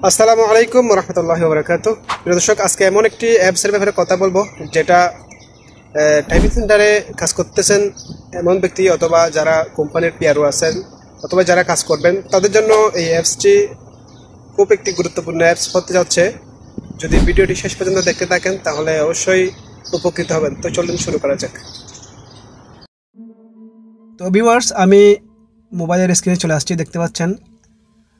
আসসালামু আলাইকুম রহমতুল্লাহি ওয়া বারাকাতুহু। প্রিয় দর্শক, আজকে এমন একটি অ্যাপসের ব্যাপারে কথা বলবো যেটা টাইপিং সেন্টারে কাজ করতেছেন এমন ব্যক্তি অথবা যারা কোম্পানির পিআরও আছেন অথবা যারা কাজ করবেন তাদের জন্য এই অ্যাপসটি খুব একটি গুরুত্বপূর্ণ অ্যাপস হতে যাচ্ছে। যদি ভিডিওটি শেষ পর্যন্ত দেখতে থাকেন তাহলে অবশ্যই উপকৃত হবেন। তো চলুন শুরু করা যাক। তো ভিউয়ার্স, আমি মোবাইলের স্ক্রিনে চলে আসছি, দেখতে পাচ্ছেন।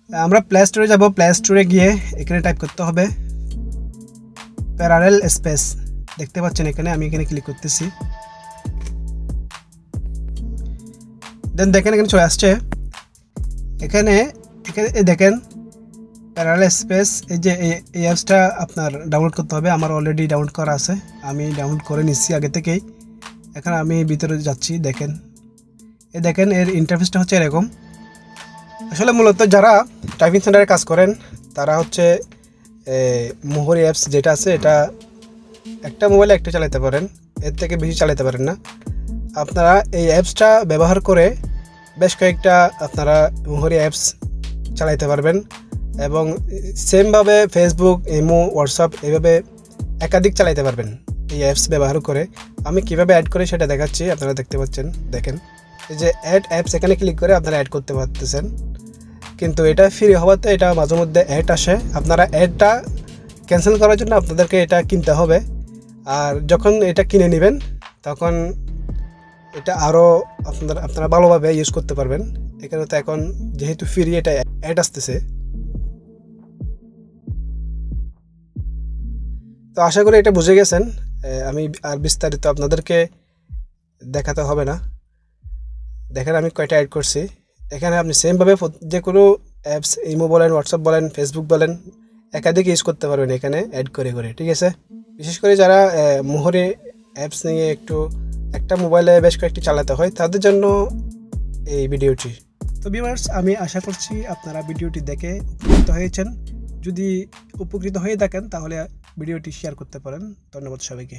আমরা প্লে স্টোরে যাব। প্লে স্টোরে গিয়ে এখানে টাইপ করতে হবে প্যারালেল স্পেস। দেখতে পাচ্ছেন এখানে, আমি এখানে ক্লিক করতেছি। দেন দেখেন এখানে চলে আসছে। এখানে দেখেন প্যারালেল স্পেস। এই যে এই অ্যাপসটা আপনার ডাউনলোড করতে হবে। আমার অলরেডি ডাউনলোড করা আছে, আমি ডাউনলোড করে নিচ্ছি আগে থেকেই। এখন আমি ভিতরে যাচ্ছি। দেখেন এর ইন্টারফেসটা হচ্ছে এরকম। আসলে মূলত যারা টাইপিং সেন্টারে কাজ করেন তারা হচ্ছে মোহরি অ্যাপস যেটা আছে, এটা একটা মোবাইলে একটা চালাতে পারেন, এর থেকে বেশি চালাতে পারেন না। আপনারা এই অ্যাপসটা ব্যবহার করে বেশ কয়েকটা আপনারা মোহরি অ্যাপস চালাতে পারবেন এবং সেমভাবে ফেসবুক, ইমো, হোয়াটসঅ্যাপ এইভাবে একাধিক চালাতে পারবেন এই অ্যাপস ব্যবহার করে। আমি কিভাবে অ্যাড করি সেটা দেখাচ্ছি। আপনারা দেখতে পাচ্ছেন, দেখেন এই যে অ্যাড অ্যাপস, এখানে ক্লিক করে আপনারা অ্যাড করতে পারতেছেন। কিন্তু এটা ফ্রি হওয়াতে এটা মাঝে মধ্যে অ্যাড আসে। আপনারা অ্যাডটা ক্যান্সেল করার জন্য আপনাদেরকে এটা কিনতে হবে। আর যখন এটা কিনে নেবেন তখন এটা আরও আপনারা ভালোভাবে ইউজ করতে পারবেন। এখানে তো এখন যেহেতু ফ্রি, এটা অ্যাড আসতেছে। তো আশা করি এটা বুঝে গেছেন। আমি আর বিস্তারিত আপনাদেরকে দেখাতে হবে না। দেখেন আমি কয়টা অ্যাড করছি। এখানে আপনি সেমভাবে যে কোনো অ্যাপস, ইমো বলেন, হোয়াটসঅ্যাপ বলেন, ফেসবুক বলেন, একাধিক ইউজ করতে পারবেন এখানে অ্যাড করে। ঠিক আছে। বিশেষ করে যারা মোহরি অ্যাপস নিয়ে একটা মোবাইলে বেশ কয়েকটি চালাতে হয় তাদের জন্য এই ভিডিওটি। তো ভিউয়ার্স, আমি আশা করছি আপনারা ভিডিওটি দেখে উপকৃত হয়েছেন। যদি উপকৃত হয়ে থাকেন তাহলে ভিডিওটি শেয়ার করতে পারেন। ধন্যবাদ সবাইকে।